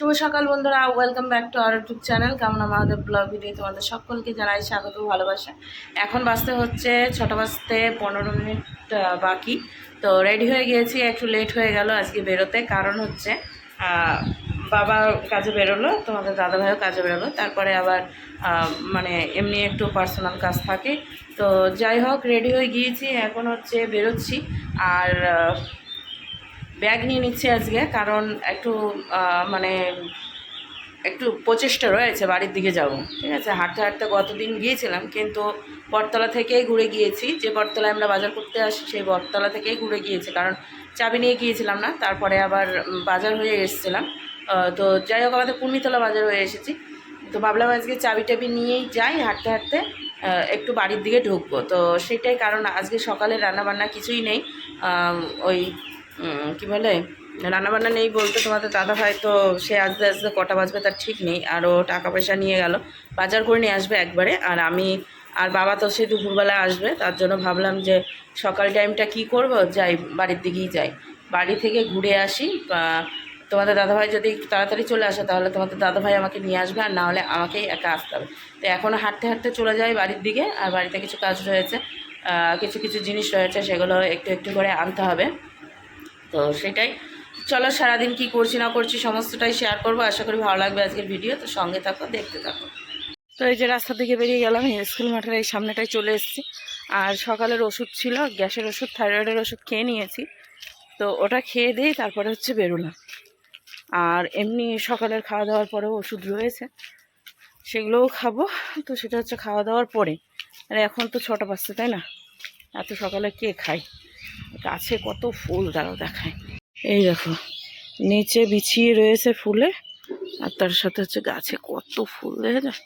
শুভ সকাল বন্ধুরা, welcome back to our YouTube channel কামনা মাহাদেব ব্লগ ভিডিও। তোমাদের সকলকে জানাই স্বাগত, ভালোবাসা। এখন বাজতে হচ্ছে 6টা বাজতে 15 মিনিট বাকি। তো রেডি হয়ে গিয়েছি, একটু লেট হয়ে গেল আজকে বেরোতে। কারণ হচ্ছে বাবা কাজে বেরোলো, তোমাদের দাদাভাইও কাজে বেরোলো, তারপরে আবার মানে এমনি একটু পার্সোনাল কাজ থাকে। তো যাই হোক, রেডি হয়ে গিয়েছি, এখন হচ্ছে বেরোচ্ছি। আর ব্যাগ নিয়ে নিচ্ছি আজকে, কারণ একটু মানে একটু প্রচেষ্টা রয়েছে বাড়ির দিকে যাব। ঠিক আছে, হাঁটতে হাঁটতে গতদিন গিয়েছিলাম, কিন্তু বটতলা থেকেই ঘুরে গিয়েছি। যে বটতলায় আমরা বাজার করতে আসি সেই বটতলা থেকেই ঘুরে গিয়েছি, কারণ চাবি নিয়ে গিয়েছিলাম না। তারপরে আবার বাজার হয়ে এসেছিলাম। তো যাই হোক, আমাদের কুর্মিতলা বাজার হয়ে এসেছি। তো ভাবলাম আজকে চাবি টাবি নিয়েই যাই, হাঁটতে হাঁটতে একটু বাড়ির দিকে ঢুকবো। তো সেটাই কারণ, আজকে সকালে রান্নাবান্না কিছুই নেই। ওই কী বলে, রান্নাবান্না নেই বলতে তোমাদের দাদাভাই তো সে আসতে আসতে কটা বাজবে তার ঠিক নেই। আরও টাকা পয়সা নিয়ে গেল, বাজার করে নিয়ে আসবে একবারে। আর আমি আর বাবা তো সে দুপুরবেলা আসবে, তার জন্য ভাবলাম যে সকাল টাইমটা কি করব, যাই বাড়ির দিকেই যাই, বাড়ি থেকে ঘুরে আসি। তোমাদের দাদাভাই যদি একটু তাড়াতাড়ি চলে আসে তাহলে তোমাদের দাদাভাই আমাকে নিয়ে আসবে, আর না হলে আমাকেই একা আসতে হবে। তো এখনও হাঁটতে হাঁটতে চলে যাই বাড়ির দিকে। আর বাড়িতে কিছু কাজ রয়েছে, কিছু কিছু জিনিস রয়েছে, সেগুলো একটু একটু করে আনতে হবে। তো সেটাই, চলো সারাদিন কি করছি না করছি সমস্তটাই শেয়ার করবো। আশা করি ভালো লাগবে আজকের ভিডিও। তো সঙ্গে থাকো, দেখতে থাকো। তো এই যে রাস্তা থেকে বেরিয়ে গেলাম, স্কুল মাঠের এই সামনেটাই চলে এসেছি। আর সকালের ওষুধ ছিল, গ্যাসের ওষুধ, থাইরয়েডের ওষুধ খেয়ে নিয়েছি। তো ওটা খেয়ে দিই, তারপরে হচ্ছে বেরোলাম। আর এমনি সকালের খাওয়া দাওয়ার পরেও ওষুধ রয়েছে, সেগুলোও খাবো। তো সেটা হচ্ছে খাওয়া দাওয়ার পরে। আর এখন তো 6টা বাজছে, তাই না? এত সকালে কে খায়? গাছে কত ফুল, দাঁড়াও দেখায়। এই দেখো, নিচে বিছিয়ে রয়েছে ফুলে, আর তার সাথে হচ্ছে গাছে কত ফুল, দেখা যায়।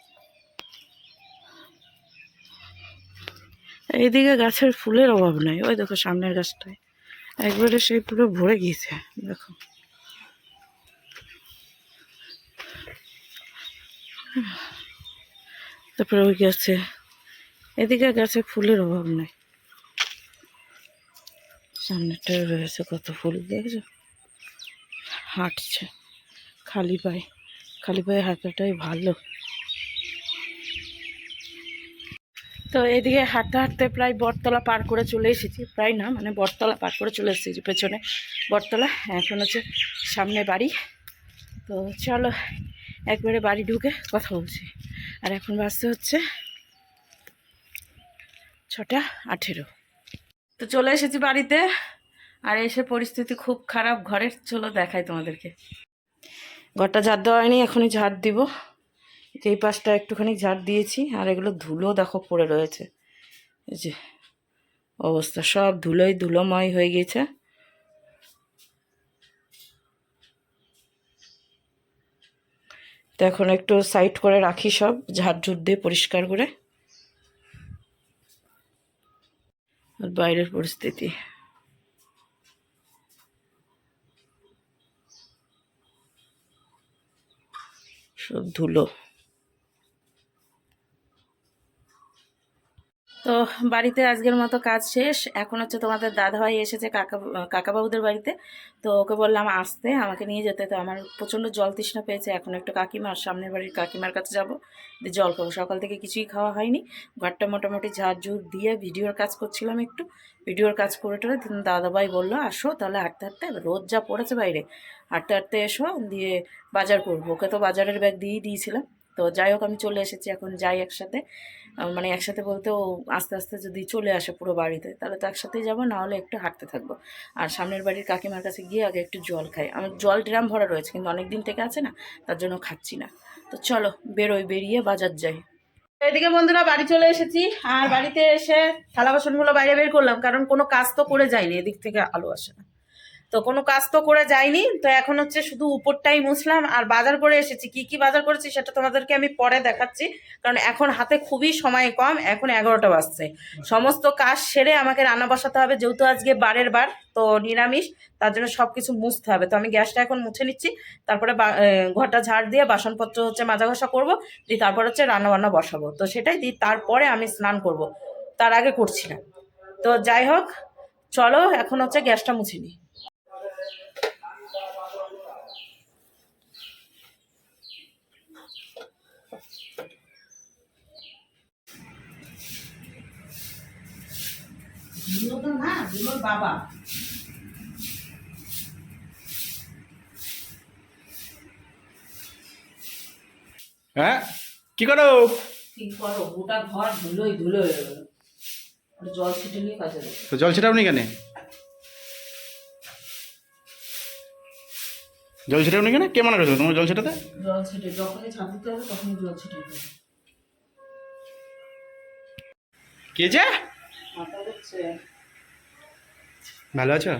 এইদিকে গাছের ফুলের অভাব নাই। ওই দেখো সামনের গাছটায় একবারে সেই পুরো ভরে গিয়েছে, দেখো। তারপরে ওই গাছে, এদিকে গাছে ফুলের অভাব নাই। সামনেটায় রয়েছে কত ফুল, দেখছো। হাঁটছে খালি পায়ে, খালি পায়ে হাঁটাটাই ভালো। তো এদিকে হাঁটতে হাঁটতে প্রায় বটতলা পার করে চলে এসেছি। প্রায় না, মানে বটতলা পার করে চলে এসেছি, পেছনে বটতলা, এখন হচ্ছে সামনে বাড়ি। তো চলো একবারে বাড়ি ঢুকে কথা বলছি। আর এখন বাজতে হচ্ছে 6:18। তো চলে এসেছি বাড়িতে। আর এসে পরিস্থিতি খুব খারাপ ঘরের, চলো দেখাই তোমাদেরকে। ঘরটা ঝাড় দেওয়া হয়নি, এখনই ঝাড় দিব। এই পাশটা একটুখানি ঝাড় দিয়েছি, আর এগুলো ধুলো দেখো পড়ে রয়েছে। এই যে অবস্থা, সব ধুলোই ধুলোময় হয়ে গেছে। তো এখন একটু সাইড করে রাখি, সব ঝাড়ঝুড় দিয়ে পরিষ্কার করে। আর বাইরের পরিস্থিতি, সব ধুলো। তো বাড়িতে আজকের মতো কাজ শেষ। এখন হচ্ছে তোমাদের দাদাভাই এসেছে কাকাবাবুদের বাড়িতে। তো ওকে বললাম আসতে, আমাকে নিয়ে যেতে। তো আমার প্রচণ্ড জল তৃষ্ণা পেয়েছে, এখন একটু কাকিমার, সামনের বাড়ির কাকিমার কাছে যাবো, দিয়ে জল খাবো। সকাল থেকে কিছুই খাওয়া হয়নি। ঘরটা মোটামুটি ঝাড়ঝুড় দিয়ে ভিডিওর কাজ করছিলাম, একটু ভিডিওর কাজ করে টোরে দাদাভাই বললো আসো তাহলে হাঁটতে হাঁটতে, রোদ যা পড়েছে বাইরে, হাঁটতে হাঁটতে এসো, দিয়ে বাজার করবো। ওকে তো বাজারের ব্যাগ দিয়েই দিয়েছিলাম। তো যাই হোক, আমি চলে এসেছি, এখন যাই একসাথে। মানে একসাথে বলতে ও আস্তে আস্তে যদি চলে আসে পুরো বাড়িতে, তাহলে তো একসাথেই যাবো, না হলে একটু হাঁটতে থাকবো। আর সামনের বাড়ির কাকিমার কাছে গিয়ে আগে একটু জল খাই। আমার জল ড্রাম ভরা রয়েছে, কিন্তু অনেক দিন থেকে আছে না, তার জন্য খাচ্ছি না। তো চলো বেরোই, বেরিয়ে বাজার যাই। এদিকে বন্ধুরা বাড়ি চলে এসেছি। আর বাড়িতে এসে থালা বাসনগুলো বাইরে বের করলাম, কারণ কোনো কাজ তো করে যায়নি, এদিক থেকে আলো আসে না। তো কোনো কাজ তো করে যায়নি। তো এখন হচ্ছে শুধু উপরটাই মুছলাম। আর বাজার করে এসেছি, কি কি বাজার করেছি সেটা তোমাদেরকে আমি পরে দেখাচ্ছি, কারণ এখন হাতে খুবই সময় কম। এখন 11টা বাজছে, সমস্ত কাজ সেরে আমাকে রান্না বসাতে হবে, যেহেতু আজকে বারের বার, তো নিরামিষ, তার জন্য সব কিছু মুছতে হবে। তো আমি গ্যাসটা এখন মুছে নিচ্ছি, তারপরে ঘরটা ঝাড় দিয়ে বাসনপত্র হচ্ছে মাজা ঘষা করবো, দিয়ে তারপর হচ্ছে রান্না বান্না বসাবো। তো সেটাই দিই, তারপরে আমি স্নান করব, তার আগে করছি না। তো যাই হোক, চলো এখন হচ্ছে গ্যাসটা মুছে নিই। বিনোদন না, বিনোর বাবা। হ্যাঁ, কি করো? কি করো, গোটা ঘর ধুলোই ধুলো হয়ে গেল। জল ছিটে নিয়ে কাজে দেবো। তো জল ছিটাও নি কেন? জল ছিটাও নি কেন? কে মানা করেছিল তোমার জল ছিটাতে? জল ছিটে যখনই ছাদ দিতে হবে তখনই জল ছিটে দেবে। কে যে? মাথা হচ্ছে ভালো আছো?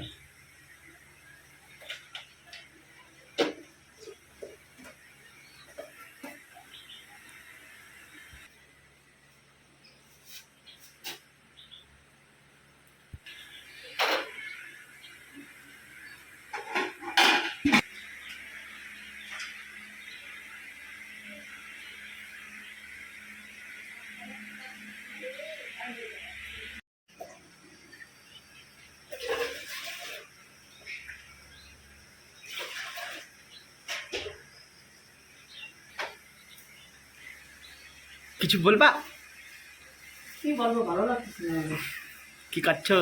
কিছু বলবা? কি বলবো, ভালো লাগতেছে না আমার। কি কাটছো?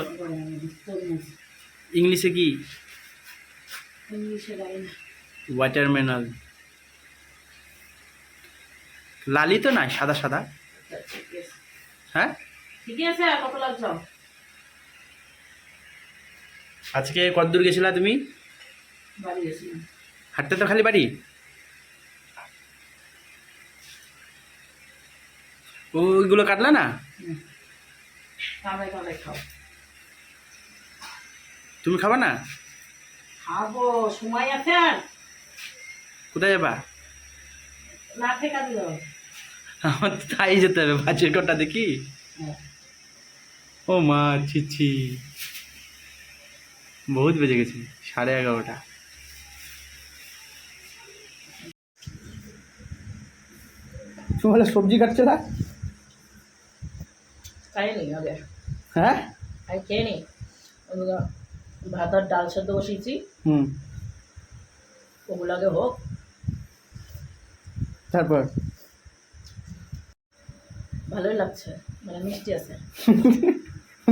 তরমুজ। ইংলিশে কি? ইংলিশে জানি না। ওয়াটারমেলন। লালি তো না, সাদা সাদা। আচ্ছা, ঠিক আছে। হ্যাঁ, ঠিকই আছে। আর কত লাগছ? আজকে কতদূর গেছিলা তুমি? বাড়ি গেছিলাম। হাঁটতে তো খালি বাড়ি? ওইগুলো কাটলা না? কামড়াই কামড়াই খাও। তুমি খাবা না? খাবো, সময় আছে আর? কোথায় যাবা? না ঠেকা দিল। আমার তো তাই যেতে হবে, বাজের কটা দেখি। ও মা, ছি, বহুত বেজে গেছে, 11:30। তুমি বলে সবজি কাটছো না? খাই নি আগে। হ্যাঁ, আমি খেয়ে নি। ওগুলো ভাত আর ডাল সেদ্ধ বসিয়েছি, হুম, ওগুলো আগে হোক। তারপর ভালোই লাগছে, মানে মিষ্টি আছে।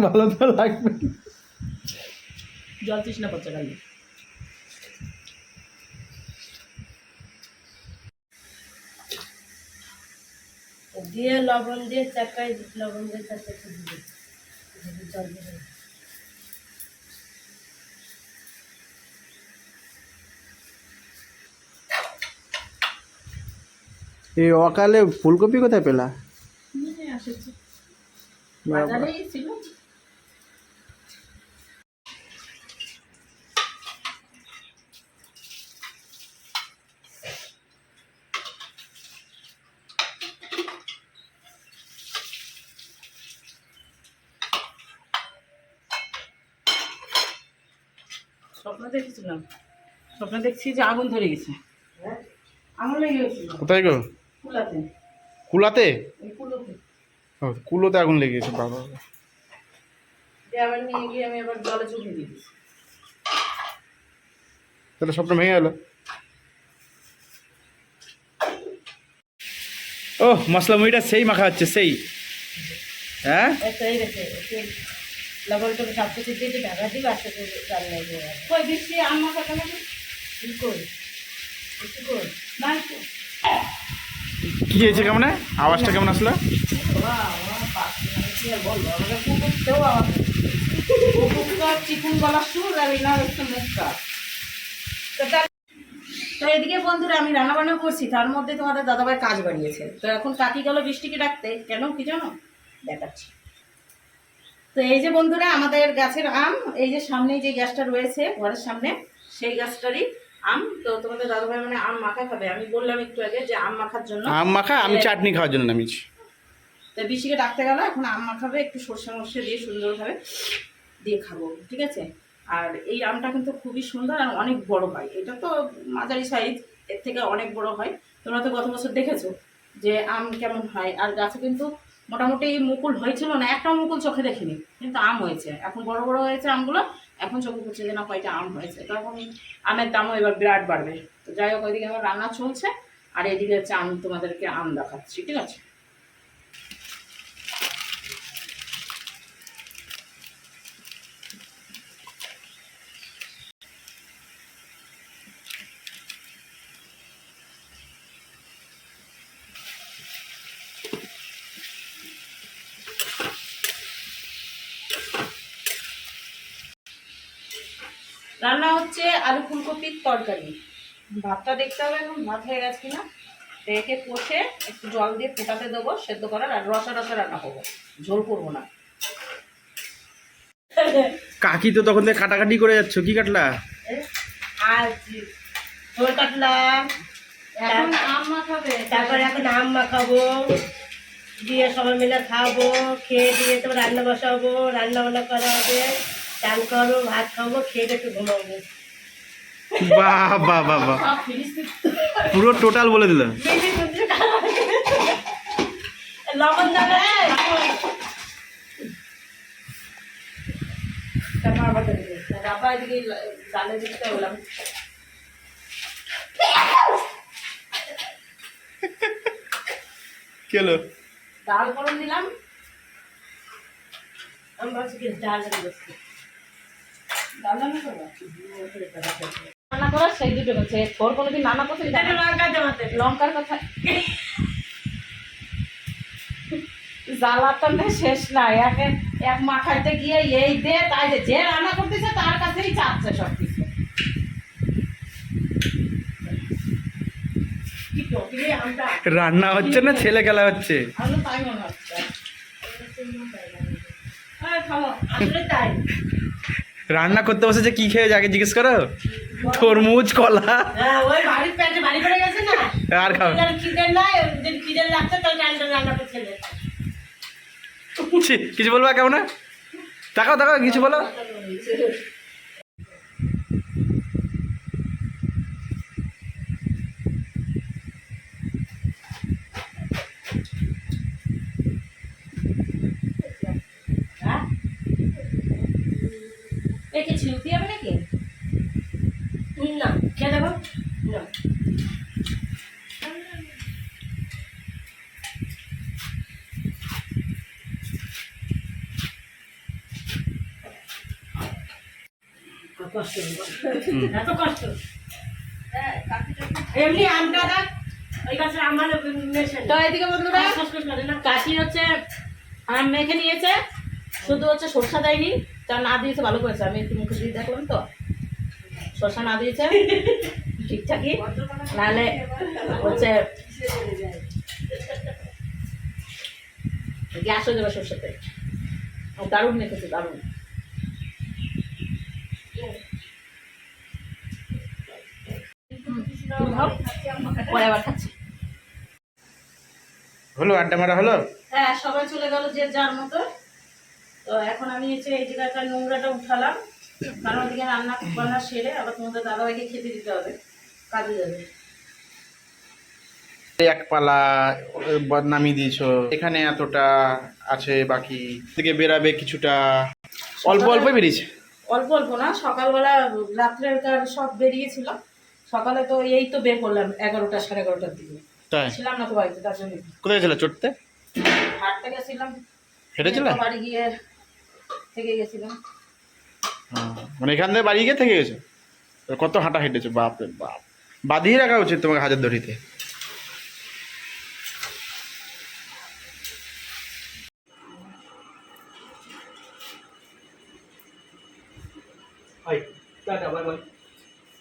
ভালো তো লাগবে। জল তৃষ্ণা করছে খালি। দিয়ে লবণ দিয়ে চাকাই, লবণ দিয়ে চাকাই দিয়ে জল দিয়ে। এই অকালে ফুলকপি কোথায় পেলা? নিয়ে আসেছি, বাজারেই ছিল। স্বপ্ন দেখেছিলাম, স্বপ্ন দেখছি যে আগুন ধরে গেছে। আগুন লেগে গেছিল কোথায় গো? কুলাতে। কুলাতে? এই কুলোতে ও, কুলোতে আগুন লেগেছে, বাবা। দিয়ে আবার নিয়ে গিয়ে আমি আবার জলে চুপিয়ে দিয়েছি। তাহলে স্বপ্ন ভেঙে গেল। ও, মশলা মুড়িটা সেই মাখা হচ্ছে, সেই। হ্যাঁ, একটা এই রেখে লবণ করে সব কিছু দিয়ে ঢাকা দিবে, আস্তে করে জাল লাগবে। কই বৃষ্টি আম্মা কথা না কই একটু কই না একটু। কি হয়েছে? কেমন আওয়াজটা কেমন আসলো? চিকুন গলার সুর আর এনা হচ্ছে মুখটা। তো এদিকে বন্ধুরা আমি রান্না বান্না করছি, তার মধ্যে তোমাদের দাদাভাই কাজ বাড়িয়েছে। তো এখন কাকি গেল বৃষ্টিকে ডাকতে, কেন কি জানো দেখাচ্ছি। তো এই যে বন্ধুরা আমাদের গাছের আম, এই যে সামনে যে গাছটা রয়েছে ঘরের সামনে, সেই গাছটারই আম। তো তোমাদের দাদাভাই মানে আম মাখা খাবে। আমি বললাম একটু আগে যে আম মাখার জন্য। আম মাখা, আমি চাটনি খাওয়ার জন্য নামিয়েছি। তো বৃষ্টিকে ডাকতে গেল, এখন আম মাখাবে একটু সর্ষে মর্ষে দিয়ে সুন্দরভাবে দিয়ে খাবো, ঠিক আছে। আর এই আমটা কিন্তু খুবই সুন্দর আর অনেক বড় হয়। এটা তো মাঝারি সাইজ, এর থেকে অনেক বড় হয়। তোমরা তো গত বছর দেখেছো যে আম কেমন হয়। আর গাছে কিন্তু মোটামুটি মুকুল হয়েছিল না, একটাও মুকুল চোখে দেখিনি, কিন্তু আম হয়েছে। এখন বড় বড় হয়েছে আমগুলো, এখন চোখে পড়ছে যে না কয়টা আম হয়েছে। তো এখন আমের দামও এবার বিরাট বাড়বে। তো যাই হোক, ওইদিকে আমার রান্না চলছে আর এদিকে হচ্ছে আমি তোমাদেরকে আম দেখাচ্ছি, ঠিক আছে। রান্না হচ্ছে আলু ফুলকপির তরকারি। ভাতটা দেখতে হবে এখন ভাত হয়ে গেছে কিনা। একে কষে একটু জল দিয়ে ফোটাতে দেবো, সেদ্ধ করার, আর রসা রসা রান্না করবো, ঝোল করবো না। কাকি তো তখন থেকে কাটাকাটি করে যাচ্ছ, কি কাটলা? আর ঝোল কাটলাম, এখন আম মাখাবে, তারপরে এখন আম মাখাবো, দিয়ে সবাই মিলে খাবো, খেয়ে দিয়ে তো রান্না বসাবো, রান্না বান্না করা হবে, চান করবো, ভাত খাবো, খেয়ে দিয়ে একটু ঘুমাবো। বাহ বাহ বাহ বাহ, সব ফিরিস্তি পুরো টোটাল বলে দিল। লবণ দেবে, তারপর আবার দেবে। ডাব্বা এদিকে ডালে দিতে বললাম। কি হলো? ডাল ফোড়ন দিলাম। আমি ভাবছি কি ডাল দিচ্ছি, ডাল রান্না করবো, রান্না করার সেই দুটো হচ্ছে। তোর কোনোদিন রান্না করছিস? লঙ্কা জমাতে লঙ্কার কথা জ্বালাতন শেষ নাই। এক মাখাইতে গিয়ে এই দে তাই দে, যে রান্না করতেছে তার কাছেই চাচ্ছে সব কিছু। কি টকি আমটা রান্না হচ্ছে না ছেলে খেলা হচ্ছে? আমি তাই মনে হচ্ছে। খাবো, আসলে তাই। রান্না করতে বসেছে কি খেয়ে যাকে জিজ্ঞেস করো? তরমুজ, কলা হ্যাঁ, ওই বাড়ির পেটে বাড়ি করে গেছে না, আর খাও। যার খিদে নাই, যদি খিদে লাগছে তাহলে রান্না করছে না। ছি, কিছু বলবা কেমন? তাকাও তাকাও, কিছু বলো। হ্যাঁ, একে ছিলতে হবে নাকি? না, খেয়ে দেবো না। কষ্ট এত কষ্ট, এমনি আমটা দেখ, ওই গাছের আমার মেশে তো এদিকে বন্ধুরা, না। কাশি হচ্ছে আম মেখে নিয়েছে, শুধু হচ্ছে সরষা দেয়নি। তা না দিয়েছে ভালো করেছে, আমি একটু মুখে দিয়ে দেখলাম তো, সরষা না দিয়েছে ঠিকঠাকই, নাহলে হচ্ছে গ্যাস হয়ে যাবে সরষেতে। দারুণ মেখেছে, দারুণ। পরে আবার খাচ্ছি। হলো আড্ডা মারা হলো? হ্যাঁ, সবাই চলে গেল যে যার মতো। তো এখন আমি হচ্ছে এই জায়গাটা নোংরাটা উঠালাম, কারণ ওদিকে রান্না বান্না সেরে আবার তোমাদের দাদাভাইকে খেতে দিতে হবে, কাজে যাবে। এক পালা নামিয়ে দিয়েছো, এখানে এতটা আছে, বাকি থেকে বেরাবে কিছুটা, অল্প অল্প বেরিয়েছে। অল্প অল্প না, সকালবেলা রাত্রের সব বেরিয়েছিল। সকালে তো এই তো বের করলাম 11টা 11:30টার দিকে, তাই? ছিলাম না তো বাড়িতে, তার জন্য কোথায় ছিল চড়তে? হাটতে গেছিলাম, হেঁটেছিল? বাড়ি গিয়ে থেকে গেছিলাম। মানে এখান থেকে বাড়ি গিয়ে থেকে গেছো? কত হাঁটা হেঁটেছো? বাপরে বাপ, বাঁধিয়ে রাখা উচিত তোমাকে হাজারদুয়ারিতে।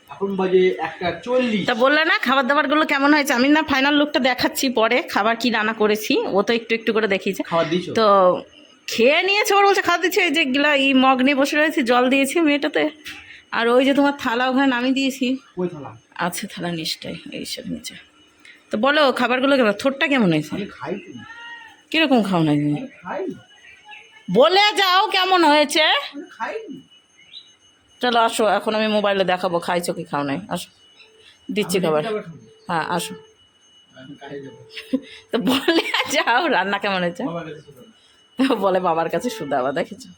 এখন বাজে 1:40। তা বললে না খাবার দাবারগুলো কেমন হয়েছে? আমি না ফাইনাল লুকটা দেখাচ্ছি পরে, খাবার কি রান্না করেছি। ও তো একটু একটু করে দেখিয়েছে। খাবার দিয়েছো? তো খেয়ে নিয়েছে, ওর বলছে খাওয়া দিচ্ছে। এই যে গিলা এই মগ নিয়ে বসে রয়েছে, জল দিয়েছি মেয়েটাতে। আর ওই যে তোমার থালা ওখানে নামিয়ে দিয়েছি, কই থালা? আছে থালা নিশ্চয়ই এইসব নিচে। তো বলো খাবারগুলো কেমন, থোরটা কেমন হয়েছে? আমি খাই তো। কীরকম খাও না তুমি? আমি খাই না। বলে যাও কেমন হয়েছে। আমি খাই না। চলো আসো, এখন আমি মোবাইলে দেখাবো খাইছো কি খাও নাই। আসো, দিচ্ছি খাবার। আমি খাবো। হ্যাঁ আসো। আমি খাই যাবো। তো বলে যাও রান্না কেমন হয়েছে। বাবার কাছে শুধু। বলে বাবার কাছে শুধাবা, দেখেছো?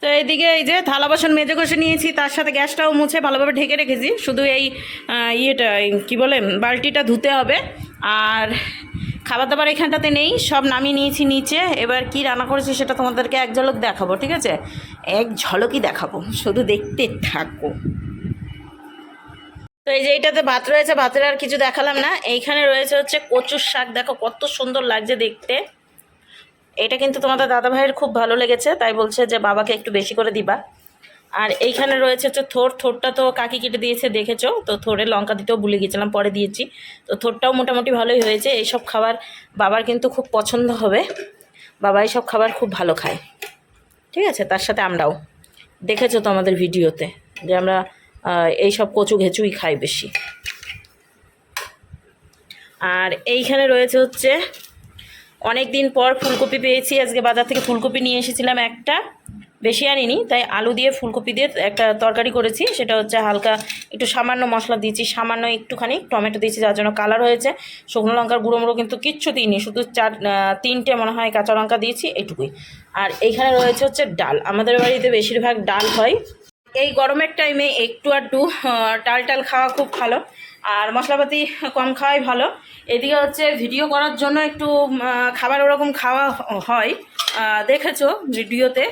তো এইদিকে এই যে থালা বাসন মেজে ঘষে নিয়েছি, তার সাথে গ্যাসটাও মুছে ভালোভাবে ঢেকে রেখেছি। শুধু এই ইয়েটা কী বলে বালতিটা ধুতে হবে। আর খাবার দাবার এখানটাতে নেই, সব নামিয়ে নিয়েছি নিচে। এবার কি রান্না করেছি সেটা তোমাদেরকে এক ঝলক দেখাবো, ঠিক আছে? এক ঝলকই দেখাবো, শুধু দেখতে থাকো। তো এই যে এইটাতে ভাত রয়েছে, ভাতের আর কিছু দেখালাম না। এইখানে রয়েছে হচ্ছে কচুর শাক, দেখো কত সুন্দর লাগছে দেখতে। এটা কিন্তু তোমাদের দাদাভাইয়ের খুব ভালো লেগেছে, তাই বলছে যে বাবাকে একটু বেশি করে দিবা। আর এইখানে রয়েছে হচ্ছে থোরটা তো কাকি কেটে দিয়েছে দেখেছো, তো থোরে লঙ্কা দিতেও ভুলে গিয়েছিলাম, পরে দিয়েছি। তো থোরটাও মোটামুটি ভালোই হয়েছে। এইসব খাবার বাবার কিন্তু খুব পছন্দ হবে, বাবা এইসব খাবার খুব ভালো খায়, ঠিক আছে? তার সাথে আমরাও দেখেছো তো আমাদের ভিডিওতে যে আমরা এইসব কচু ঘেঁচুই খাই বেশি। আর এইখানে রয়েছে হচ্ছে অনেক দিন পর ফুলকপি পেয়েছি, আজকে বাজার থেকে ফুলকপি নিয়ে এসেছিলাম একটা, বেশি আনিনি, তাই আলু দিয়ে ফুলকপি দিয়ে একটা তরকারি করেছি। সেটা হচ্ছে হালকা একটু সামান্য মশলা দিয়েছি, সামান্য একটুখানি টমেটো দিয়েছি যার জন্য কালার হয়েছে। শুকনো লঙ্কার গুঁড়ো মুড়ো কিন্তু কিচ্ছু দিইনি, শুধু 3টে মনে হয় কাঁচা লঙ্কা দিয়েছি, এইটুকুই। আর এইখানে রয়েছে হচ্ছে ডাল, আমাদের বাড়িতে বেশিরভাগ ডাল হয়। এই গরমের টাইমে একটু আধটু ডাল খাওয়া খুব ভালো, আর মশলাপাতি কম খাওয়াই ভালো। এদিকে হচ্ছে ভিডিও করার জন্য একটু খাবার ওরকম খাওয়া হয়, দেখেছো ভিডিওতে।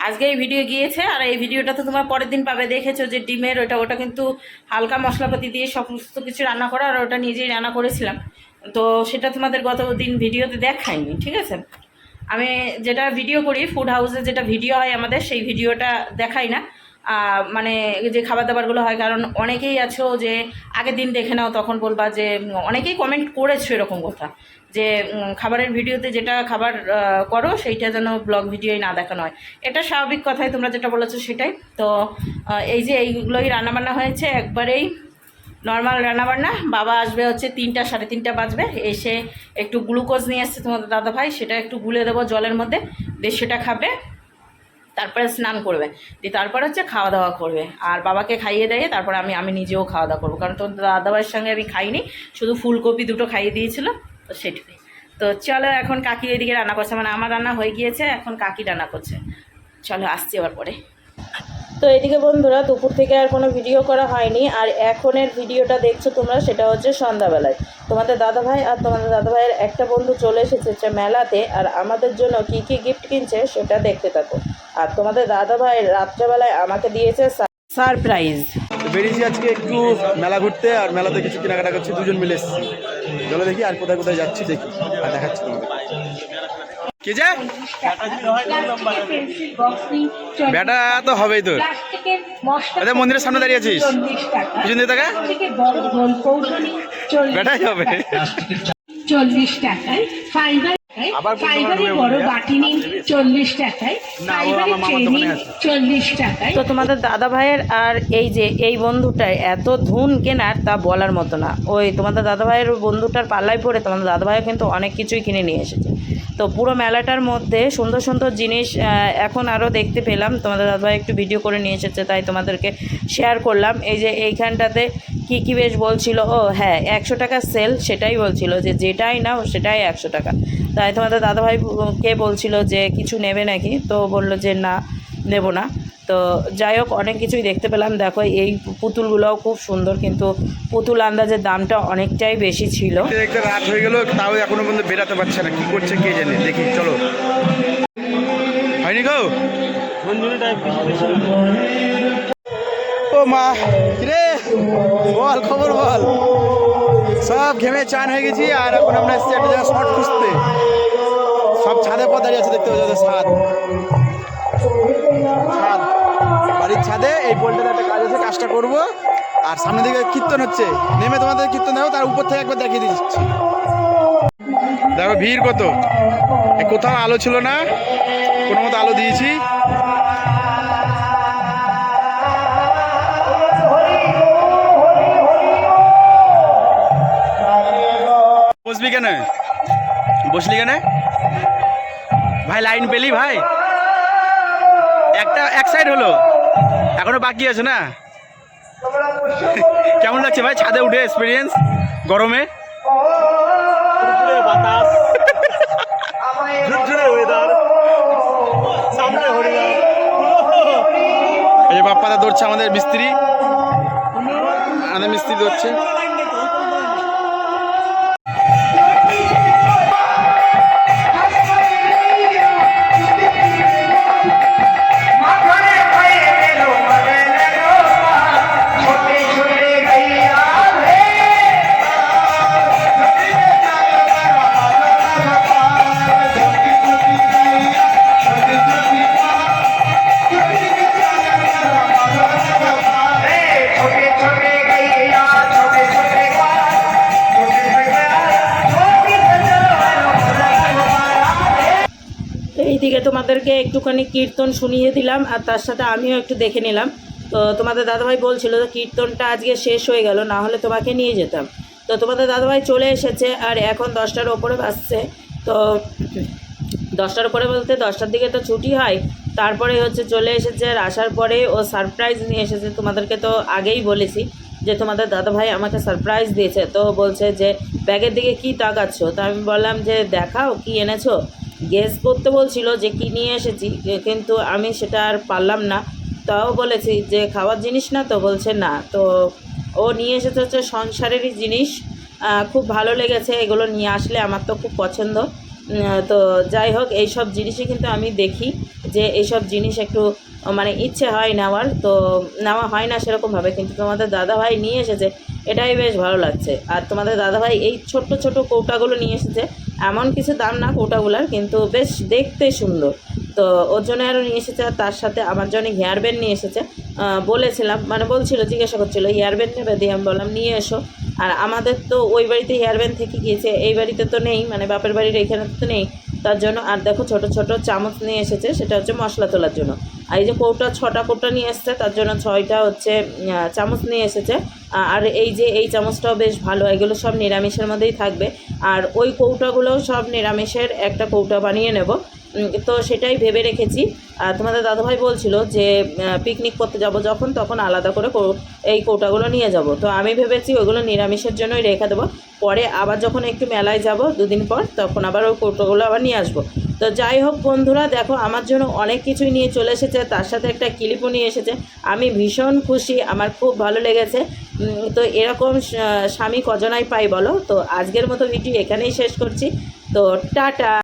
আজকে এই ভিডিও গিয়েছে, আর এই ভিডিওটা তো তোমার পরের দিন পাবে। দেখেছো যে ডিমের ওটা কিন্তু হালকা মশলাপাতি দিয়ে সমস্ত কিছু রান্না করা, আর ওটা নিজেই রান্না করেছিলাম। তো সেটা তোমাদের গত দিন ভিডিওতে দেখাইনি, ঠিক আছে? আমি যেটা ভিডিও করি ফুড হাউসে, যেটা ভিডিও হয় আমাদের, সেই ভিডিওটা দেখাই না, মানে যে খাবার দাবারগুলো হয়। কারণ অনেকেই আছো যে আগের দিন দেখে নাও, তখন বলবা যে অনেকেই কমেন্ট করেছো এরকম কথা, যে খাবারের ভিডিওতে যেটা খাবার করো সেইটা যেন ব্লগ ভিডিওই না দেখানো হয়। এটা স্বাভাবিক কথাই, তোমরা যেটা বলেছো সেটাই। তো এই যে এইগুলোই রান্নাবান্না হয়েছে, একবারেই নর্মাল রান্নাবান্না। বাবা আসবে হচ্ছে 3টা 3:30 বাজবে, এসে একটু গ্লুকোজ নিয়ে এসছে তোমাদের দাদাভাই, সেটা একটু গুলে দেবো জলের মধ্যে, বেশ সেটা খাবে, তারপরে স্নান করবে, দিয়ে তারপর হচ্ছে খাওয়া দাওয়া করবে। আর বাবাকে খাইয়ে দেয়, তারপর আমি নিজেও খাওয়া দাওয়া করবো, কারণ তোর দাদাভাইয়ের সঙ্গে আমি খাইনি, শুধু ফুলকপি 2টো খাইয়ে দিয়েছিল, তো সেটুকুই। তো চলো এখন কাকি এদিকে রান্না করছে, মানে আমার রান্না হয়ে গিয়েছে, এখন কাকি রান্না করছে। চলো আসছি আবার পরে। তো এদিকে বন্ধুরা দুপুর থেকে আর কোনো ভিডিও করা হয়নি, আর এখনের ভিডিওটা দেখছো তোমরা, সেটা হচ্ছে সন্ধ্যাবেলায়। তোমাদের দাদাভাই আর তোমাদের দাদাভাইয়ের একটা বন্ধু চলে এসেছে মেলাতে, আর আমাদের জন্য কি কি গিফট কিনছে সেটা দেখতে থাকো। আর তোমাদের দাদাভাই রাত্রেবেলায় আমাকে দিয়েছে সারপ্রাইজ। বেরিয়েছি আজকে একটু মেলা ঘুরতে, আর মেলাতে কিছু কেনাকাটা করছি, দুজন মিলে এসেছি। চলো দেখি আর কোথায় কোথায় যাচ্ছি, দেখি আর দেখাচ্ছি তোমাদের। কি যে বেটা তো হবেই তোর, মন্দিরের সামনে দাঁড়িয়ে আছিস, পিছন দিয়ে টাকা বেটাই হবে। 40 টাকায় ফাইবারের বড় বাটি নিন 40 টাকায়, ফাইবারের ট্রে নিন 40 টাকায়। তো তোমাদের দাদা ভাইয়ের আর এই যে এই বন্ধুটার এত ধুন কেনার তা বলার মতো না। ওই তোমাদের দাদা ভাইয়ের বন্ধুটার পাল্লায় পড়ে তোমাদের দাদা ভাইও কিন্তু অনেক কিছুই কিনে নিয়ে এসেছে। তো পুরো মেলাটার মধ্যে সুন্দর সুন্দর জিনিস এখন আরও দেখতে পেলাম, তোমাদের দাদা ভাই একটু ভিডিও করে নিয়ে এসেছে, তাই তোমাদেরকে শেয়ার করলাম। এই যে এইখানটাতে কি বেশ বলছিল, ও হ্যাঁ 100 টাকা সেল, সেটাই বলছিল যে যেটাই নাও সেটাই 100 টাকা। তাই তোমাদের দাদাভাইকে বলছিল যে কিছু নেবে নাকি, তো বললো যে না নেব না। তো যাই হোক অনেক কিছুই দেখতে পেলাম। দেখো এই পুতুলগুলোও খুব সুন্দর, কিন্তু পুতুল আন্দাজের দামটা অনেকটাই বেশি ছিল। একটা রাত হয়ে গেল, তাও এখনো পর্যন্ত বেরাতে পারছে না, কি করছে কে জানে। দেখি চলো, হয়নি গো ও মা, রে বল খবর বল। সব ঘেমে চান হয়ে গেছি, আর এখন আমরা এসেছি একটা জায়গায় শর্ট খুঁজতে। সব ছাদে পথ দাঁড়িয়ে আছে, দেখতে পাচ্ছি ছাদ বাড়ির ছাদে। এই পোলটাতে একটা কাজ আছে, কাজটা করবো। আর সামনে দিকে কীর্তন হচ্ছে, নেমে তোমাদের কীর্তন দেখো, তার উপর থেকে একবার দেখিয়ে দিচ্ছি। দেখো ভিড় কত, কোথাও আলো ছিল না, কোনো মতো আলো দিয়েছি। বসবি কেন, বসলি কেন ভাই? লাইন পেলি ভাই? এক সাইড হলো, এখনো বাকি আছে না। কেমন লাগছে ভাই ছাদে উঠে এক্সপিরিয়েন্স গরমে? বাতাস, এই যে বাপ্পাদা দৌড়ছে, আমাদের মিস্ত্রি দৌড়ছে। তোমাদেরকে একটুখানি কীর্তন শুনিয়ে দিলাম আর তার সাথে আমিও একটু দেখে নিলাম। তো তোমাদের দাদাভাই বলছিল যে কীর্তনটা আজকে শেষ হয়ে গেল, না হলে তোমাকে নিয়ে যেতাম। তো তোমাদের দাদাভাই চলে এসেছে আর এখন 10টার ওপরে বাজছে। তো 10টার উপরে বলতে 10টার দিকে তো ছুটি হয়, তারপরে হচ্ছে চলে এসেছে। আর আসার পরে ও সারপ্রাইজ নিয়ে এসেছে। তোমাদেরকে তো আগেই বলেছি যে তোমাদের দাদাভাই আমাকে সারপ্রাইজ দিয়েছে। তো বলছে যে ব্যাগের দিকে কি তাকাচ্ছ? তো আমি বললাম যে দেখাও কি এনেছো। গেস করতে বলছিল যে কি নিয়ে এসেছি, কিন্তু আমি সেটা আর পারলাম না। তাও বলেছি যে খাওয়ার জিনিস না, তো বলছে না। তো ও নিয়ে এসেছে হচ্ছে সংসারেরই জিনিস। খুব ভালো লেগেছে এগুলো নিয়ে আসলে, আমার তো খুব পছন্দ। তো যাই হোক, এইসব জিনিসই কিন্তু আমি দেখি যে এইসব জিনিস একটু মানে ইচ্ছে হয় নেওয়ার, তো নেওয়া হয় না সেরকমভাবে। কিন্তু তোমাদের দাদাভাই নিয়ে এসেছে, এটাই বেশ ভালো লাগছে। আর তোমাদের দাদাভাই এই ছোট্ট ছোট কৌটাগুলো নিয়ে এসেছে। এমন কিছু দাম না কৌটাগুলার, কিন্তু বেশ দেখতে সুন্দর। তো ওর জন্য আরও নিয়ে এসেছে। আর তার সাথে আমার জন্য হেয়ার ব্যান্ড নিয়ে এসেছে। বলেছিলাম, মানে বলছিল, জিজ্ঞাসা করছিলো হেয়ার ব্যান্ড নেবে, দিয়ে আমি বললাম নিয়ে এসো। আর আমাদের তো ওই বাড়িতে হেয়ার ব্যান্ড থেকে গিয়েছে, এই বাড়িতে তো নেই, মানে বাপের বাড়ির এখানে তো নেই, তার জন্য। আর দেখো ছোট ছোট চামচ নিয়ে এসেছে, সেটা হচ্ছে মশলা তোলার জন্য। আর এই যে কৌটা 6টা কৌটা নিয়ে এসেছে, তার জন্য 6টা হচ্ছে চামচ নিয়ে এসেছে। আর এই যে এই চামচটাও বেশ ভালো, এগুলো সব নিরামিষের মধ্যেই থাকবে। আর ওই কৌটাগুলোও সব নিরামিষের একটা কৌটা বানিয়ে নেব। তো সেটাই ভেবে রেখেছি। আর তোমাদের দাদাভাই বলছিল যে পিকনিক করতে যাব যখন, তখন আলাদা করে এই কৌটাগুলো নিয়ে যাব। তো আমি ভেবেছি ওইগুলো নিরামিষের জন্যই রেখে দেবো। পরে আবার যখন একটু মেলায় যাব 2 দিন পর, তখন আবার ওই কৌটোগুলো আবার নিয়ে আসবো। তো যাই হোক বন্ধুরা, দেখো আমার জন্য অনেক কিছুই নিয়ে চলে এসেছে, তার সাথে একটা ক্লিপও নিয়ে এসেছে। আমি ভীষণ খুশি, আমার খুব ভালো লেগেছে। তো এরকম স্বামী কজনাই পাই বলো। তো আজকের মতো ভিডিও এখানেই শেষ করছি। তো টাটা।